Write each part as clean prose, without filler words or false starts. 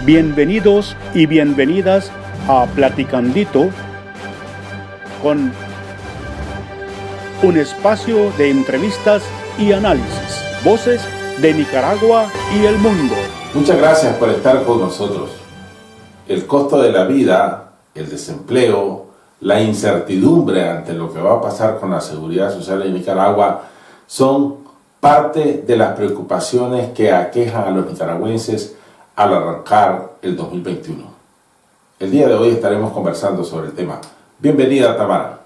Bienvenidos y bienvenidas a Platicandito, con un espacio de entrevistas y análisis, voces de Nicaragua y el mundo. Muchas gracias por estar con nosotros. El costo de la vida, el desempleo, la incertidumbre ante lo que va a pasar con la seguridad social en Nicaragua son parte de las preocupaciones que aquejan a los nicaragüenses al arrancar el 2021. El día de hoy estaremos conversando sobre el tema. Bienvenida, Tamara.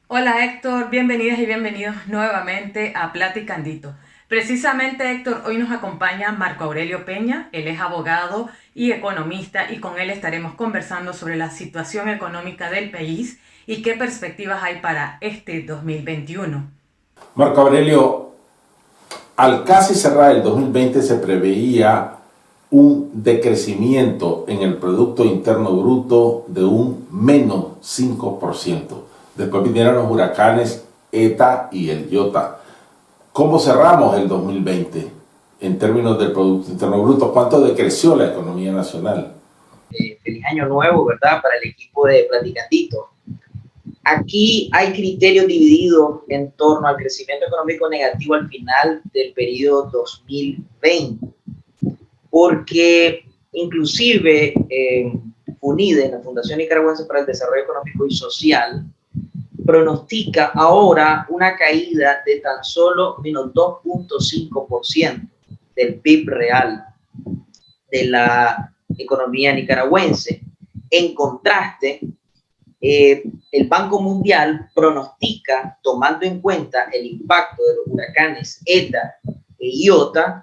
Hola Héctor, bienvenidas y bienvenidos nuevamente a Platicandito. Precisamente Héctor, hoy nos acompaña Marco Aurelio Peña, él es abogado y economista y con él estaremos conversando sobre la situación económica del país y qué perspectivas hay para este 2021. Marco Aurelio, al casi cerrar el 2020 se preveía un decrecimiento en el Producto Interno Bruto de un menos 5%. Después vinieron los huracanes ETA y el Iota. ¿Cómo cerramos el 2020 en términos del Producto Interno Bruto? ¿Cuánto decreció la economía nacional? Feliz año nuevo, ¿verdad? Para el equipo de Platicandito. Aquí hay criterios divididos en torno al crecimiento económico negativo al final del periodo 2020. Porque inclusive FUNIDE, la Fundación Nicaragüense para el Desarrollo Económico y Social, pronostica ahora una caída de tan solo menos 2.5% del PIB real de la economía nicaragüense. En contraste, el Banco Mundial pronostica, tomando en cuenta el impacto de los huracanes ETA e Iota,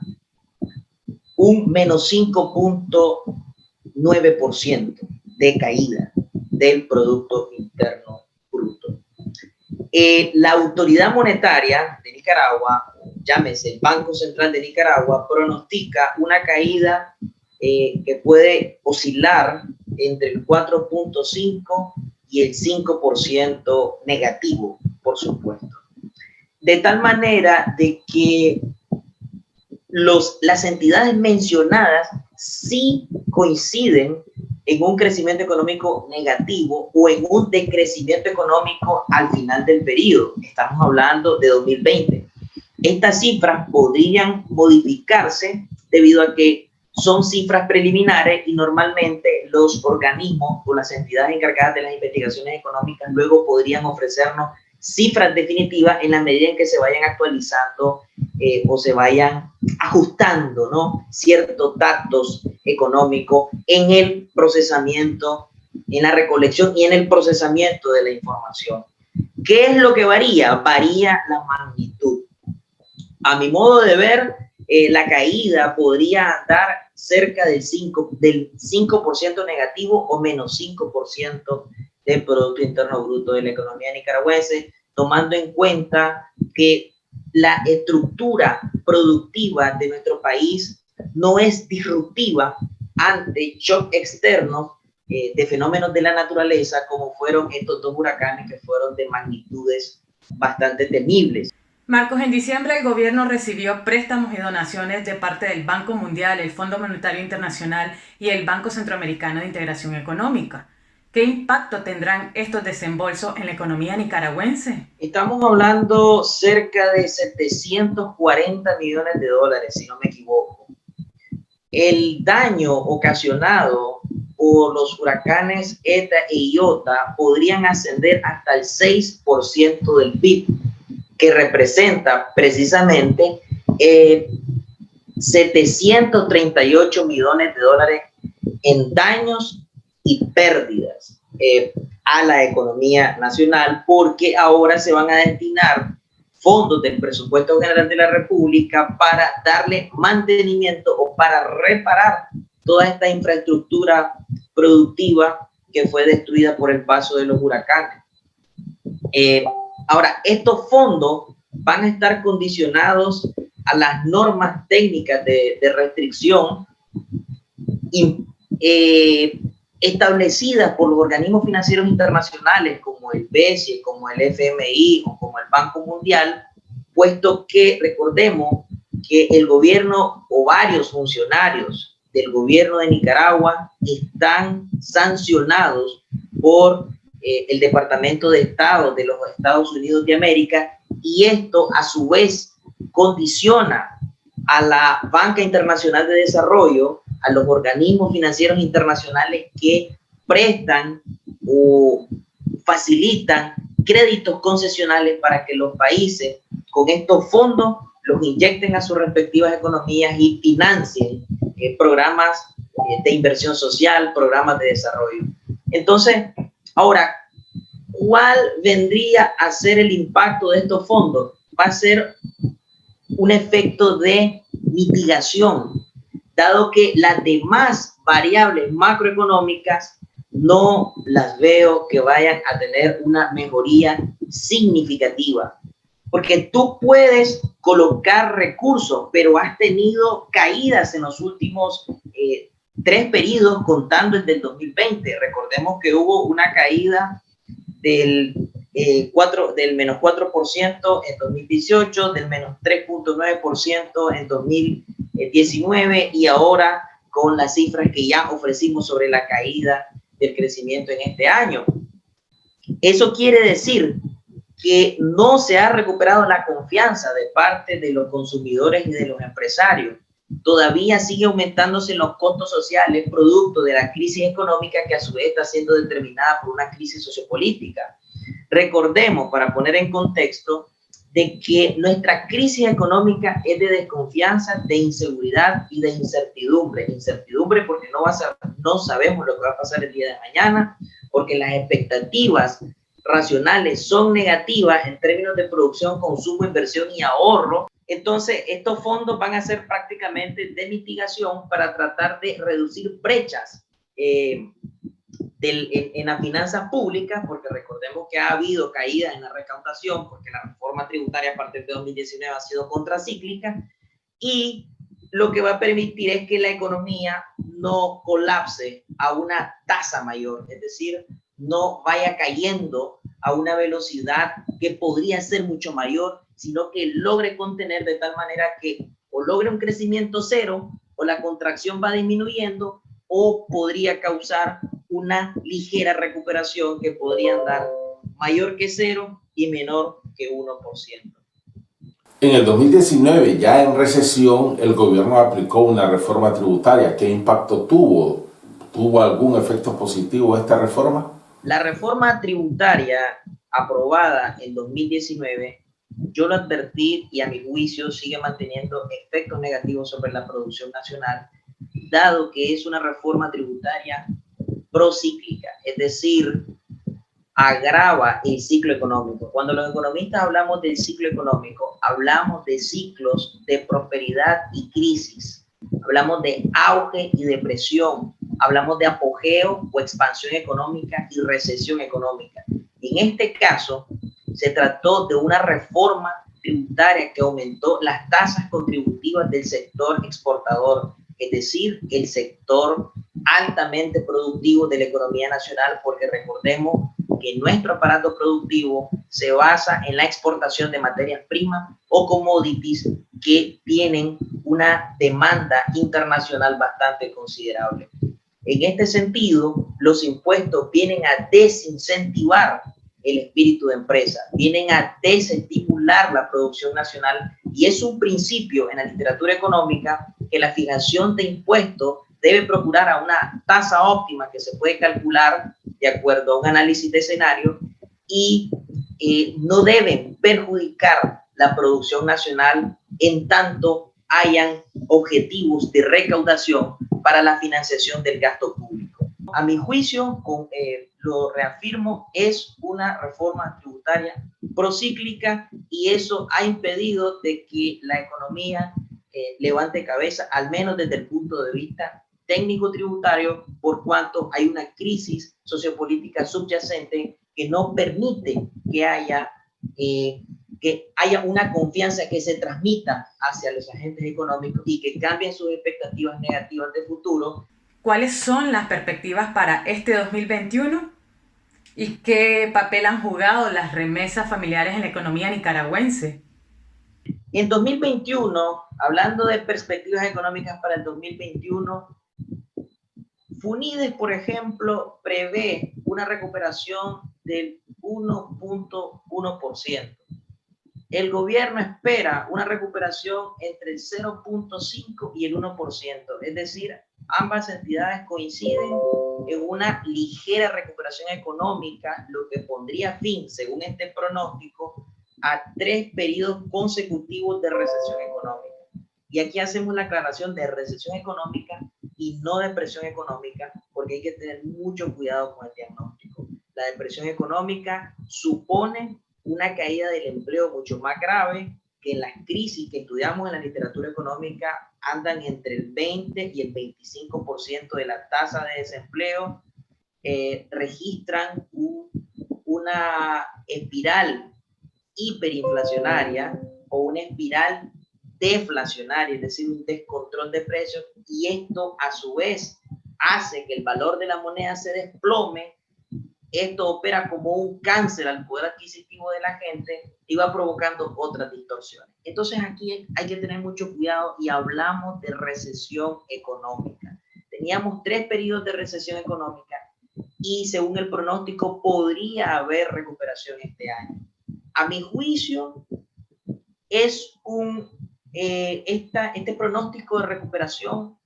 un menos 5.9% de caída del Producto Interno Bruto. La autoridad monetaria de Nicaragua, llámese el Banco Central de Nicaragua, pronostica una caída que puede oscilar entre el 4.5 y el 5% negativo, por supuesto. De tal manera de que las entidades mencionadas sí coinciden en un crecimiento económico negativo o en un decrecimiento económico al final del periodo. Estamos hablando de 2020. Estas cifras podrían modificarse debido a que son cifras preliminares y normalmente los organismos o las entidades encargadas de las investigaciones económicas luego podrían ofrecernos cifras definitivas en la medida en que se vayan actualizando o se vayan ajustando, ¿no?, ciertos datos económicos en el procesamiento, en la recolección y en el procesamiento de la información. ¿Qué es lo que varía? Varía la magnitud. A mi modo de ver, la caída podría andar cerca del 5% negativo o menos 5% del Producto Interno Bruto de la economía nicaragüense, tomando en cuenta que la estructura productiva de nuestro país no es disruptiva ante shock externos de fenómenos de la naturaleza, como fueron estos dos huracanes que fueron de magnitudes bastante temibles. Marcos, en diciembre el gobierno recibió préstamos y donaciones de parte del Banco Mundial, el Fondo Monetario Internacional y el Banco Centroamericano de Integración Económica. ¿Qué impacto tendrán estos desembolsos en la economía nicaragüense? Estamos hablando cerca de 740 millones de dólares, si no me equivoco. El daño ocasionado por los huracanes ETA e Iota podrían ascender hasta el 6% del PIB, que representa precisamente 738 millones de dólares en daños y pérdidas a la economía nacional, porque ahora se van a destinar fondos del presupuesto general de la República para darle mantenimiento o para reparar toda esta infraestructura productiva que fue destruida por el paso de los huracanes. Ahora, estos fondos van a estar condicionados a las normas técnicas de restricción establecidas por los organismos financieros internacionales como el BCE, como el FMI o como el Banco Mundial, puesto que recordemos que el gobierno o varios funcionarios del gobierno de Nicaragua están sancionados por el Departamento de Estado de los Estados Unidos de América, y esto a su vez condiciona a la Banca Internacional de Desarrollo, a los organismos financieros internacionales que prestan o facilitan créditos concesionales para que los países con estos fondos los inyecten a sus respectivas economías y financien programas de inversión social, programas de desarrollo. Entonces, ahora, ¿cuál vendría a ser el impacto de estos fondos? Va a ser un efecto de mitigación, dado que las demás variables macroeconómicas no las veo que vayan a tener una mejoría significativa. Porque tú puedes colocar recursos, pero has tenido caídas en los últimos 3 periodos, contando desde el 2020. Recordemos que hubo una caída del menos 4% en 2018, del menos 3.9% en 2019, y ahora con las cifras que ya ofrecimos sobre la caída del crecimiento en este año. Eso quiere decir que no se ha recuperado la confianza de parte de los consumidores y de los empresarios. Todavía sigue aumentándose los costos sociales producto de la crisis económica, que a su vez está siendo determinada por una crisis sociopolítica. Recordemos, para poner en contexto, de que nuestra crisis económica es de desconfianza, de inseguridad y de incertidumbre. Incertidumbre porque no sabemos lo que va a pasar el día de mañana, porque las expectativas racionales son negativas en términos de producción, consumo, inversión y ahorro. Entonces, estos fondos van a ser prácticamente de mitigación para tratar de reducir brechas en las finanzas públicas, porque recordemos que ha habido caídas en la recaudación, porque la reforma tributaria a partir de 2019 ha sido contracíclica, y lo que va a permitir es que la economía no colapse a una tasa mayor, es decir, no vaya cayendo a una velocidad que podría ser mucho mayor, sino que logre contener de tal manera que o logre un crecimiento cero, o la contracción va disminuyendo, o podría causar una ligera recuperación que podría andar mayor que 0 y menor que 1%. En el 2019, ya en recesión, el gobierno aplicó una reforma tributaria. ¿Qué impacto tuvo? ¿Tuvo algún efecto positivo esta reforma? La reforma tributaria aprobada en 2019, yo lo advertí, y a mi juicio sigue manteniendo efectos negativos sobre la producción nacional, dado que es una reforma tributaria procíclica, es decir, agrava el ciclo económico. Cuando los economistas hablamos del ciclo económico, hablamos de ciclos de prosperidad y crisis, hablamos de auge y depresión, hablamos de apogeo o expansión económica y recesión económica. En este caso, se trató de una reforma tributaria que aumentó las tasas contributivas del sector exportador, es decir, el sector altamente productivo de la economía nacional, porque recordemos que nuestro aparato productivo se basa en la exportación de materias primas o commodities que tienen una demanda internacional bastante considerable. En este sentido, los impuestos vienen a desincentivar el espíritu de empresa, vienen a desestimular la producción nacional, y es un principio en la literatura económica que la fijación de impuestos debe procurar a una tasa óptima que se puede calcular de acuerdo a un análisis de escenario, y no deben perjudicar la producción nacional en tanto hayan objetivos de recaudación para la financiación del gasto público. A mi juicio, lo reafirmo, es una reforma tributaria procíclica, y eso ha impedido de que la economía levante cabeza, al menos desde el punto de vista técnico tributario, por cuanto hay una crisis sociopolítica subyacente que no permite que haya una confianza que se transmita hacia los agentes económicos y que cambien sus expectativas negativas de futuro. ¿Cuáles son las perspectivas para este 2021? ¿Y qué papel han jugado las remesas familiares en la economía nicaragüense? En 2021, hablando de perspectivas económicas para el 2021, FUNIDES, por ejemplo, prevé una recuperación del 1.1%. El gobierno espera una recuperación entre el 0.5 y el 1%, es decir, ambas entidades coinciden en una ligera recuperación económica, lo que pondría fin, según este pronóstico, a 3 periodos consecutivos de recesión económica. Y aquí hacemos la aclaración de recesión económica y no depresión económica, porque hay que tener mucho cuidado con el diagnóstico. La depresión económica supone una caída del empleo mucho más grave, que en las crisis que estudiamos en la literatura económica andan entre el 20 y el 25% de la tasa de desempleo, registran una espiral hiperinflacionaria o una espiral deflacionaria, es decir, un descontrol de precios, y esto a su vez hace que el valor de la moneda se desplome. Esto opera como un cáncer al poder adquisitivo de la gente y va provocando otras distorsiones. Entonces aquí hay que tener mucho cuidado y hablamos de recesión económica. Teníamos 3 periodos de recesión económica y según el pronóstico podría haber recuperación este año. A mi juicio es este pronóstico de recuperación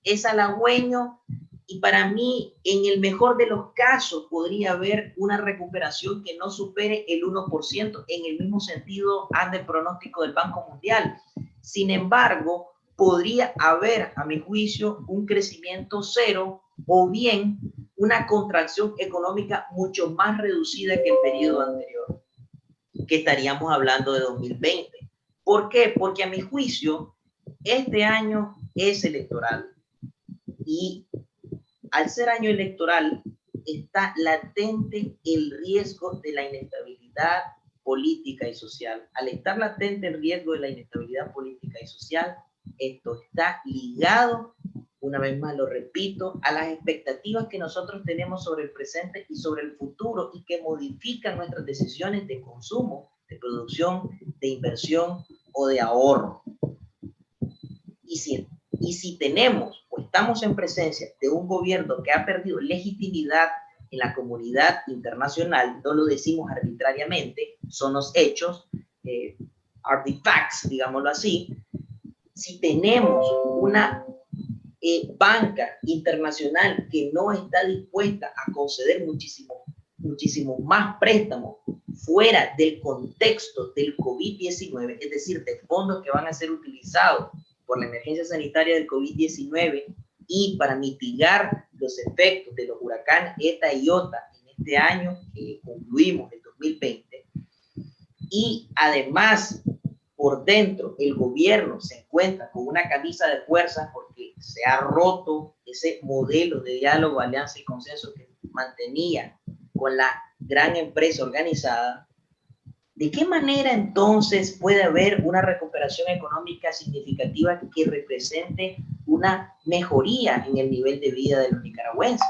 es halagüeño. Y para mí, en el mejor de los casos, podría haber una recuperación que no supere el 1%. En el mismo sentido anda el pronóstico del Banco Mundial. Sin embargo, podría haber, a mi juicio, un crecimiento cero o bien una contracción económica mucho más reducida que el periodo anterior, que estaríamos hablando de 2020. ¿Por qué? Porque a mi juicio, este año es electoral y al ser año electoral, está latente el riesgo de la inestabilidad política y social. Al estar latente el riesgo de la inestabilidad política y social, esto está ligado, una vez más lo repito, a las expectativas que nosotros tenemos sobre el presente y sobre el futuro y que modifican nuestras decisiones de consumo, de producción, de inversión o de ahorro. Y si tenemos o estamos en presencia de un gobierno que ha perdido legitimidad en la comunidad internacional, no lo decimos arbitrariamente, son los hechos, are the facts, digámoslo así. Si tenemos una banca internacional que no está dispuesta a conceder muchísimo más préstamos fuera del contexto del COVID-19, es decir, de fondos que van a ser utilizados por la emergencia sanitaria del COVID-19 y para mitigar los efectos de los huracanes ETA y OTA en este año que concluimos, el 2020, y además por dentro el gobierno se encuentra con una camisa de fuerza porque se ha roto ese modelo de diálogo, alianza y consenso que mantenía con la gran empresa organizada. ¿De qué manera entonces puede haber una recuperación económica significativa que represente una mejoría en el nivel de vida de los nicaragüenses?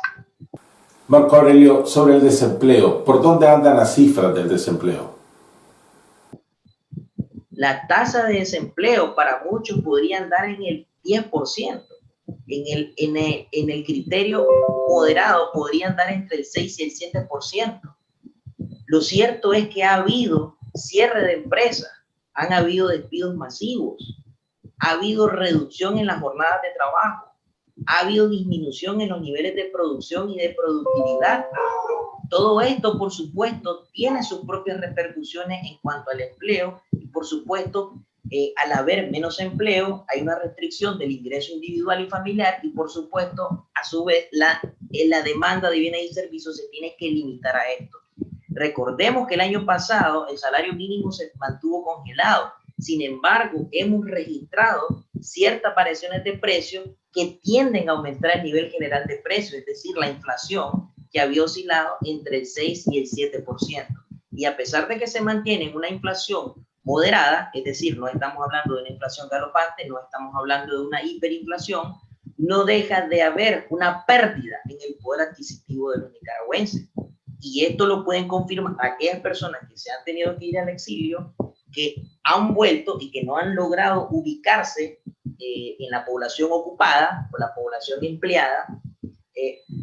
Marco Aurelio, sobre el desempleo, ¿por dónde andan las cifras del desempleo? La tasa de desempleo para muchos podría andar en el 10%. En el criterio moderado podría andar entre el 6 y el 7%. Lo cierto es que ha habido cierre de empresas, han habido despidos masivos, ha habido reducción en las jornadas de trabajo, ha habido disminución en los niveles de producción y de productividad. Todo esto, por supuesto, tiene sus propias repercusiones en cuanto al empleo y, por supuesto, al haber menos empleo, hay una restricción del ingreso individual y familiar y, por supuesto, a su vez, la demanda de bienes y servicios se tiene que limitar a esto. Recordemos que el año pasado el salario mínimo se mantuvo congelado. Sin embargo, hemos registrado ciertas variaciones de precios que tienden a aumentar el nivel general de precios, es decir, la inflación que había oscilado entre el 6 y el 7%. Y a pesar de que se mantiene una inflación moderada, es decir, no estamos hablando de una inflación galopante, no estamos hablando de una hiperinflación, no deja de haber una pérdida en el poder adquisitivo de los nicaragüenses. Y esto lo pueden confirmar aquellas personas que se han tenido que ir al exilio, que han vuelto y que no han logrado ubicarse en la población ocupada o la población empleada,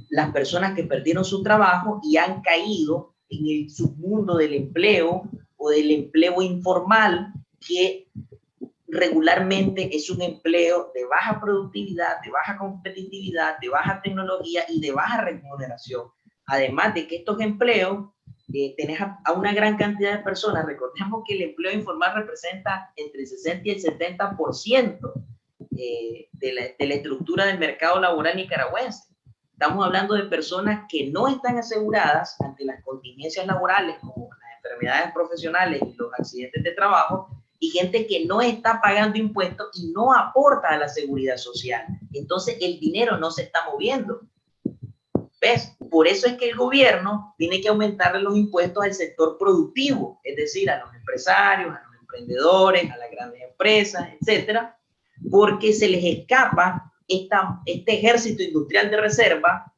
las personas que perdieron su trabajo y han caído en el submundo del empleo o del empleo informal, que regularmente es un empleo de baja productividad, de baja competitividad, de baja tecnología y de baja remuneración. Además de que estos empleos tenés a una gran cantidad de personas. Recordemos que el empleo informal representa entre el 60 y el 70% de la estructura del mercado laboral nicaragüense. Estamos hablando de personas que no están aseguradas ante las contingencias laborales, como las enfermedades profesionales y los accidentes de trabajo, y gente que no está pagando impuestos y no aporta a la seguridad social. Entonces el dinero no se está moviendo. ¿Ves? Por eso es que el gobierno tiene que aumentarle los impuestos al sector productivo, es decir, a los empresarios, a los emprendedores, a las grandes empresas, etcétera, porque se les escapa este ejército industrial de reserva,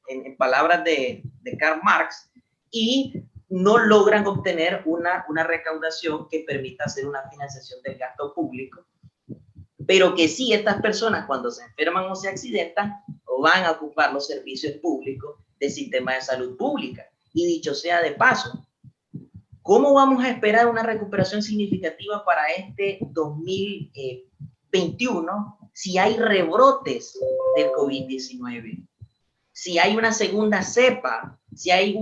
en palabras de Karl Marx, y no logran obtener una recaudación que permita hacer una financiación del gasto público, pero que sí, estas personas cuando se enferman o se accidentan van a ocupar los servicios públicos del sistema de salud pública. Y dicho sea de paso, ¿cómo vamos a esperar una recuperación significativa para este 2021 si hay rebrotes del COVID-19? Si hay una segunda cepa, si hay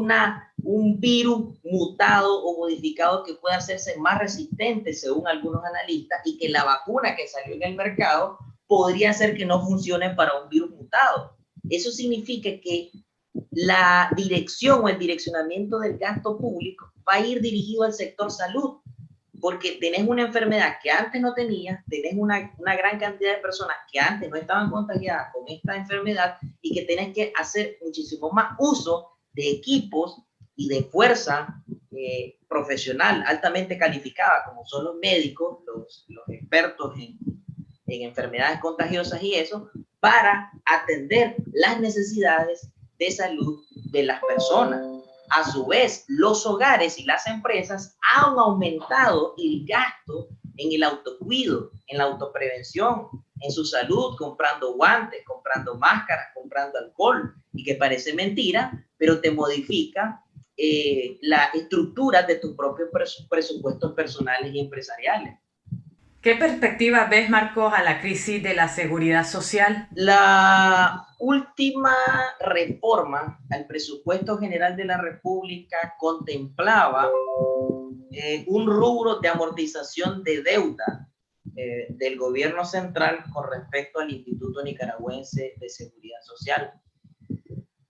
un virus mutado o modificado que pueda hacerse más resistente según algunos analistas, y que la vacuna que salió en el mercado podría hacer que no funcione para un virus mutado. Eso significa que la dirección o el direccionamiento del gasto público va a ir dirigido al sector salud, porque tenés una enfermedad que antes no tenías, tenés una gran cantidad de personas que antes no estaban contagiadas con esta enfermedad y que tenés que hacer muchísimo más uso de equipos y de fuerza profesional altamente calificada, como son los médicos, los expertos en enfermedades contagiosas y eso, para atender las necesidades de salud de las personas. A su vez, los hogares y las empresas han aumentado el gasto en el autocuido, en la autoprevención, en su salud, comprando guantes, comprando máscaras, comprando alcohol, y que parece mentira, pero te modifica la estructura de tus propios presupuestos personales y empresariales. ¿Qué perspectiva ves, Marcos, a la crisis de la seguridad social? La última reforma al presupuesto general de la República contemplaba un rubro de amortización de deuda del gobierno central con respecto al Instituto Nicaragüense de Seguridad Social.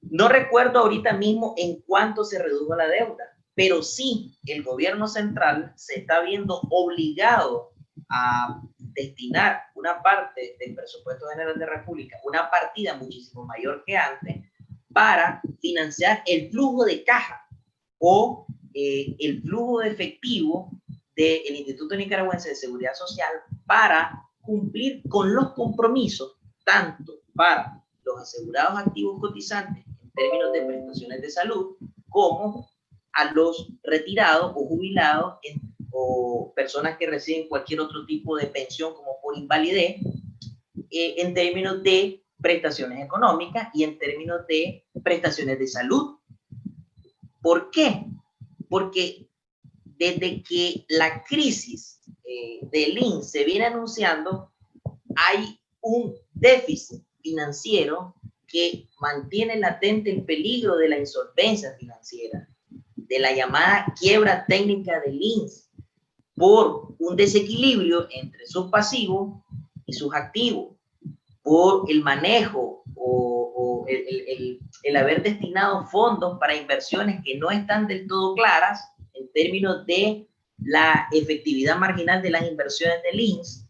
No recuerdo ahorita mismo en cuánto se redujo la deuda, pero sí el gobierno central se está viendo obligado a destinar una parte del presupuesto general de la República, una partida muchísimo mayor que antes, para financiar el flujo de caja o el flujo de efectivo del Instituto Nicaragüense de Seguridad Social, para cumplir con los compromisos, tanto para los asegurados activos cotizantes en términos de prestaciones de salud, como a los retirados o jubilados o personas que reciben cualquier otro tipo de pensión, como por invalidez, en términos de prestaciones económicas y en términos de prestaciones de salud. ¿Por qué? Porque desde que la crisis del INS se viene anunciando, hay un déficit financiero que mantiene latente el peligro de la insolvencia financiera, de la llamada quiebra técnica del INS, por un desequilibrio entre sus pasivos y sus activos, por el manejo o el haber destinado fondos para inversiones que no están del todo claras en términos de la efectividad marginal de las inversiones del INS,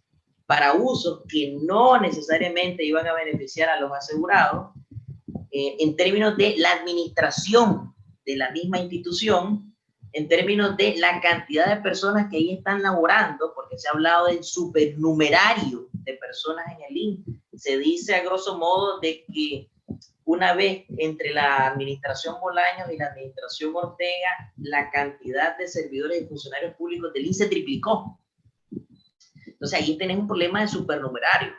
para usos que no necesariamente iban a beneficiar a los asegurados, en términos de la administración de la misma institución, en términos de la cantidad de personas que ahí están laborando, porque se ha hablado del supernumerario de personas en el INS. Se dice a grosso modo de que una vez entre la administración Bolaños y la administración Ortega, la cantidad de servidores y funcionarios públicos del INS se triplicó. Entonces ahí tenés un problema de supernumerario.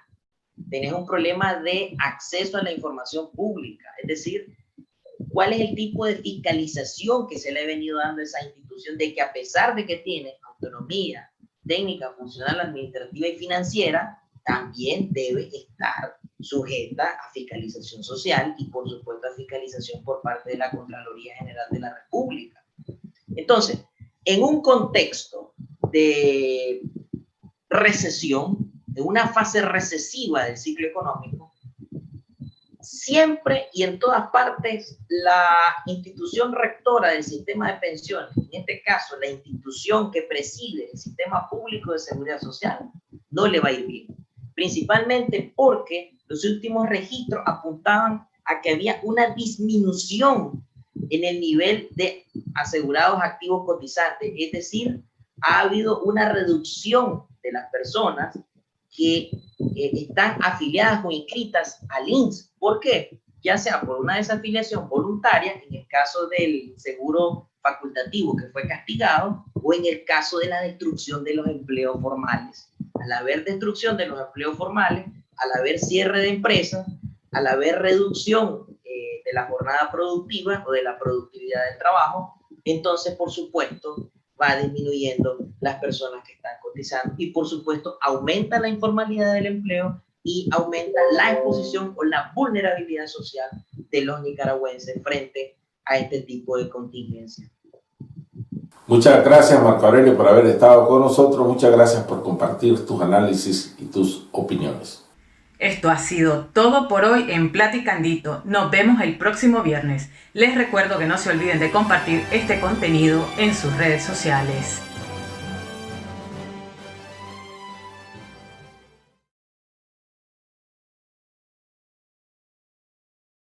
tenés un problema de acceso a la información pública, es decir, cuál es el tipo de fiscalización que se le ha venido dando a esa institución, de que a pesar de que tiene autonomía técnica, funcional, administrativa y financiera, también debe estar sujeta a fiscalización social y, por supuesto, a fiscalización por parte de la Contraloría General de la República. Entonces, en un contexto de recesión, de una fase recesiva del ciclo económico, siempre y en todas partes la institución rectora del sistema de pensiones, en este caso la institución que preside el sistema público de seguridad social, no le va a ir bien. Principalmente porque los últimos registros apuntaban a que había una disminución en el nivel de asegurados activos cotizantes, es decir, ha habido una reducción de las personas que están afiliadas o inscritas al INSS. ¿Por qué? Ya sea por una desafiliación voluntaria, en el caso del seguro facultativo que fue castigado, o en el caso de la destrucción de los empleos formales. Al haber destrucción de los empleos formales, al haber cierre de empresas, al haber reducción de la jornada productiva o de la productividad del trabajo, entonces, por supuesto, va disminuyendo las personas que están cotizando y, por supuesto, aumenta la informalidad del empleo y aumenta la exposición o la vulnerabilidad social de los nicaragüenses frente a este tipo de contingencia. Muchas gracias, Marco Aurelio, por haber estado con nosotros. Muchas gracias por compartir tus análisis y tus opiniones. Esto ha sido todo por hoy en Platicandito. Nos vemos el próximo viernes. Les recuerdo que no se olviden de compartir este contenido en sus redes sociales.